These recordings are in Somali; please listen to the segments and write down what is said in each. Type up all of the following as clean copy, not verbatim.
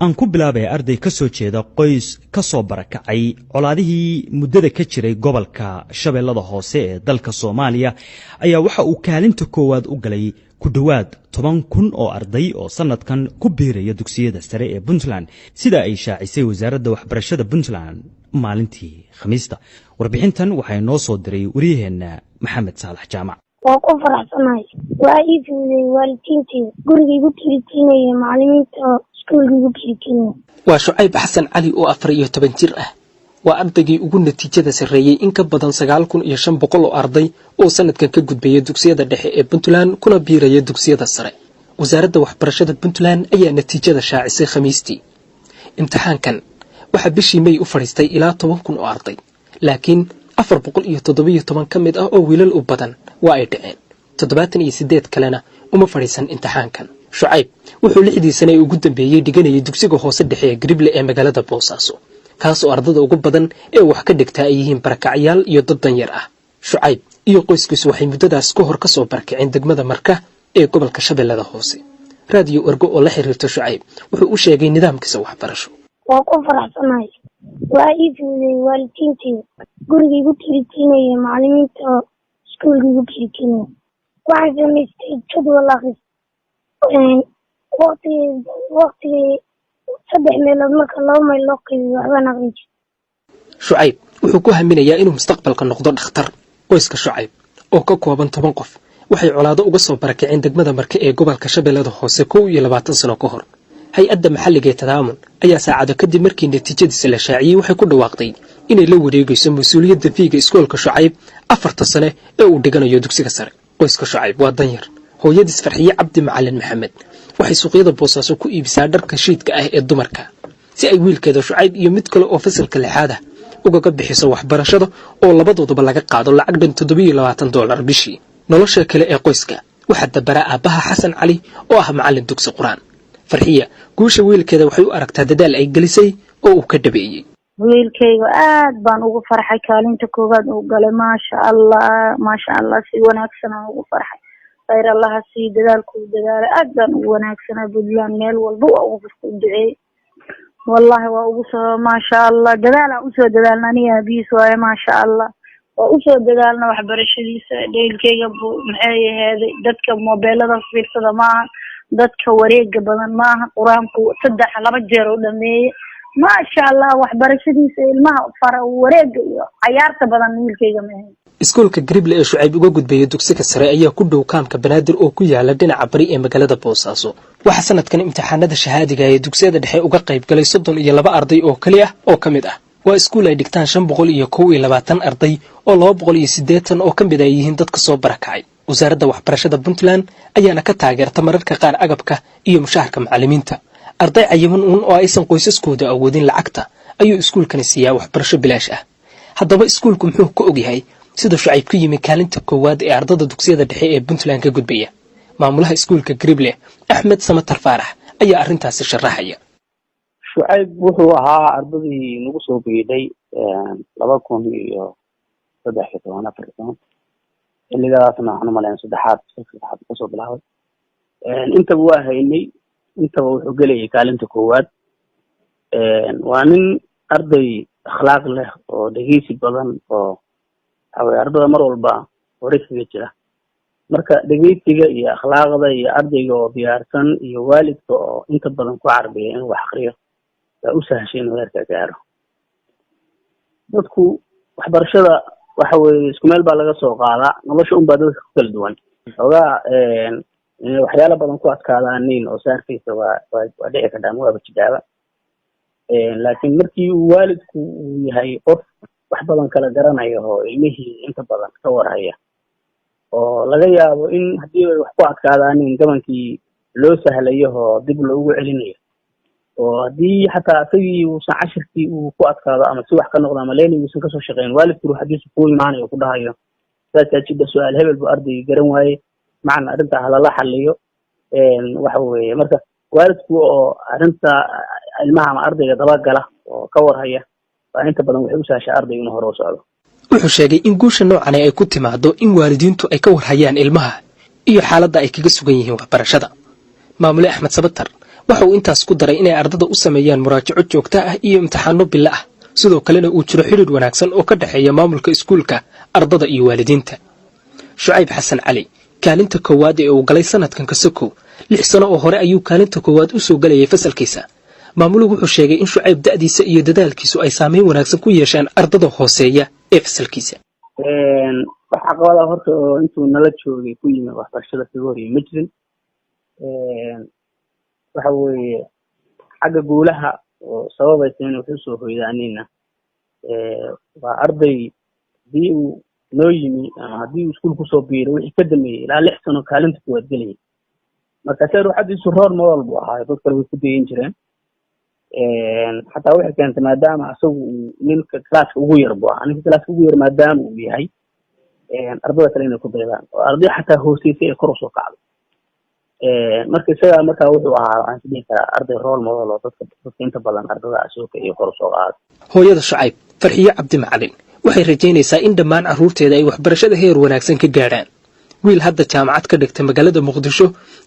aan ku bilaabay arday ka soo jeeda qoys ka soo barakacay colaadihii muddada ka jiray gobolka Shabeellada Hoose ee dalka Soomaaliya ayaa waxa uu kaalinta koowaad u galay ku dhawaad 10,000 oo arday oo sanadkan ku biiraya dugsiyada sare ee Puntland sida ay shaacisay wasaaradda waxbarashada Puntland maalintii Khamiista. Warbixintan waxay noo soo diray wariyaheena Maxamed Saalax Jaamac. waa ku faraxsanahay waa ii fududay waalidiintii gurigaygu tiritiinaya macallimiinta iskuulkaygu tiritiinaya waa Shucayb Xasan Cali oo 14 jir ah waa ardaygii ugu natiijada sareeyay in ka badan 9,500 oo arday oo sanadkan ka gudbaya dugsiyada dhexe ee Puntland kuna biiraya dugsiyada sare. wasaaradda waxbarashada Puntland ayaa natiijada shaacisay Khamiistii. imtixaankan waxa bishii May u fariistay ilaa 10,000 oo arday laakiin 417 ka mid ah oo wiilal u badan waa ay dhaceen 78 kalena uma fariisan imtixaankan. Shucayb wuxuu 6 sano ugu dambeeyay dhiganayay dugsiga hoose dhexe ee Grible ee magaalada Boosaaso kaas oo ardada ugu badan ee wax ka dhigta ay yihiin barakacyaal iyo dad danyar ah. Shucayb iyo qoyskiisu waxay muddadaas ka hor ka soo barakaceen degmada Marka ee gobolka Shabeellada Hoose. raadiyo Ergo oo la xiriirta Shucayb wuxuu u sheegay nidaamkiisa waxbarasho. waa ku faraxsanahay waa ii fududay waalidiintii gurigaygu tiritiinaya macallimiinta iskuulkaygu tiritiinaya waxaan samaystay jadwal akhris waqtigii 3 meelood marka 2 meel loo qaybiyo waxbaan akhrin jiray. Shucayb wuxuu ku haminayaa inuu mustaqbalka noqdo dhakhtar. qoyska Shucayb oo ka kooban 10 qof waxay colaado uga soo barakaceen degmada Marka ee gobolka Shabeellada Hoose 21 sano ka hor. hay-adda maxalliga ee Tadaamun ayaa saacado kadib markii natiijadiisa la shaaciyay waxay ku dhawaaqday inay la wareegayso mas'uuliyadda fiiga iskoolka Shucayb 4 sano ee uu dhiganayo dugsiga sare. qoyska Shucayb waa danyar. hooyadiis Farxiye Cabdi Macalin Maxamed waxay suuqyada Boosaaso ku iibisaa dharka shiidka ah ee dumarka si ay wiilkeeda Shucayb iyo mid kale oo fasalka 6 uga bixiso waxbarashada oo labadooduba laga qaado lacag dhan $27 bishii. nolosha kale ee qoyska waxa dabara aabaha Xasan Cali oo ah macallin dugsi Quraan. Farxiye guusha wiilkeeda waxay u aragtaa dadaal ay gelisay oo uu ka dhabeeyay. wiilkayga aad baan ugu farxay kaalinta koowaad uu galay maasha Allah si wanaagsan aan ugu farxay. khayr Allah si dadaalku dadaal aad baan ugu wanaagsanaa Puntland meel walba oo ugu duceey. wallahi waa ugu soo maasha Allah dadaal u soo dadaalna aniga biis waaye maasha Allah waa u soo dadaalna waxbarashadiisa dheelkayga maxay ahayd dadka mobilada fiirsada maaha dadka wareega badan maaha quraanku 3 jeer u dhameeyay maasha Allah waxbarashadiisa ilmaha fara wareega iyo ciyaarta badan wiilkayga ma ahayn. iskoolka Grible ee Shucayb uga gudbaya dugsiga sare ayaa ku dhow kaamka Banaadir oo ku yaala dhinaca bari ee magaalada Boosaaso. waxa sanadkan imtixaanada shahaadiga ee dugsiyada dhexe uga qayb galay 32 arday oo kaliya oo kamid ah. waa iskool ay dhigtaan 521 arday oo 280 oo kamid ay yihiin dadka soo barakacay. wasaaradda waxbarashada Puntland ayaana ka taageerta mararka qaar agabka iyo mushaharka macallimiinta. arday cayiman oo aysan qoysaskooda awoodin lacagta ayuu iskoolkani siiyaa waxbarasho bilaash ah. haddaba iskoolku muxuu ka ogyahay sida Shucayb ku yimi kaalinta koowaad ee ardada dugsiyada dhexe ee Puntland ka gudbaya? maamulaha iskoolka Grible Axmed Samatar Faarax ayaa arintaasi sharaxaya. Shucayb wuxuu ahaa ardadii nagu soo biiday 2013 xilligaasna waxaan u malayn saddexaad ka soo bilaabay. intaba waa haynay intaba wuxuu gelayay kaalinta koowaad. waa nin arday akhlaaq leh oo dhageysi badan oo ardada mar walba waraysiga jira. marka dhageysiga iyo akhlaaqda iyo ardayga oo diyaarsan iyo waalidka oo inta badan ku carbiya in wax akhriyo waa u sahashay inuu heerka gaaro. dadku waxbarashada waxa weeye isku meel baa laga soo qaadaa nolosha un baa dadka ku kala duwan. xogaa waxyaalo badan ku adkaadaanin oo saarkiisa waa dhici kartaa waaba jidaaba. laakiin markii uu waalidku uu yahay qof wax badan kala garanayo oo ilmihii inta badan ka warhaya oo laga yaabo in haddii ay wax ku adkaadaanin gabankii loo sahlayo oo dib loogu celinayo oo haddii xataa asagii uusan cashirkii uu ku adkaado ama si wax ka noqdo ama leeni uusan kasoo shaqeyn waalidku ruuxadiisa ku imaanayo ku dhahayo saasaa jidda su-aal hebel buu ardayga garan waaye macna arrinta halala xaliyo. waxa weeye marka waalidku oo arrinta ilmaha ama ardayga dabagala oo ka warhaya waa inta badan waxay u sahashaa ardayga inuu hore u socdo. wuxuu sheegay in guusha noocan ay ku timaado in waalidiintu ay ka warhayaan ilmaha iyo xaaladda ay kaga sugan yihiin waxbarashada. maamule Axmed Samatar waxa uu intaas ku daray inay ardada u sameeyaan muraajaco joogto ah iyo imtixaano bilo ah sidoo kalena uu jiro xiriir wanaagsan oo ka dhaxeeya maamulka iskuulka ardada iyo waalidiinta Shucayb Xasan Cali kaalinta koowaad ee uu galay sanadkan ka sokow 6 sano oo hore ayuu kaalinta koowaad u soo galayay fasalkiisa maamuluhu wuxuu sheegay in Shucayb da'diisa iyo dadaalkiisu ay saameyn wanaagsan ku yeesheen ardada hooseeya ee fasalkiisa waxa qabada horta oo intuu nala joogay ku yimid waxbarashada February ma jirin waxa weeye xagga guulaha oo sababaysa inuu ku soo hoydaanina waa arday dii noo yimi hadii iskuul ku soo biiray wixii ka dambeeyay ilaa 6 sano kaalinta ku wadgalay marka sar waxadiisu roor model buu ahaa dadka way ku deeyin jireen xataa wixii keentay maadaama asagu ninka class ugu yar buu ahaa ninka class ugu yar maadaama uu yahay ardada kale inay ku daydaan oo arday xataa hooseysay ee kor u soo kacday marka isaga marka wuxuu ahaa aan sidii kara arday role model oo dadka inta badan ardada asooka iyo kor u soo qaaday hooyada Shucayb Farxiye Cabdi Macalin waxay rajaynaysaa in dhammaan carruurteeda ay waxbarashada heer wanaagsan ka gaaraan wiil hadda jaamacad ka dhigtay magaalada Muqdisho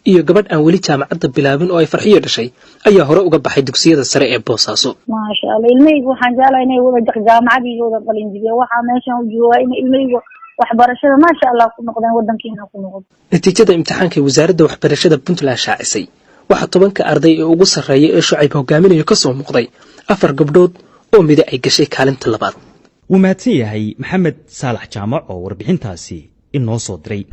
iyo gabadh aan weli jaamacadda bilaabin oo ay Farxiye dhashay ayaa hore uga baxay dugsiyada sare ee Boosaaso maasha Allah ilmeygu waxaan jeclahay inay wada jaamacad iyo wada qalin jibiyaan waxa meeshan u jooga in ilmeygu waxbarashada maasha Allah ku noqdaan wadankeena ku noqdo natiijada imtixaanka wasaaradda waxbarashada Puntland shaacisay waxa 10 arday ee ugu sareeyay ee Shucayb hogaaminayo ka soo muuqday 4 gabdhood oo mid ay gashay kaalinta labaad wuu mahadsan yahay Maxamed Saalax Jaamac oo warbixintaasi inoo soo diray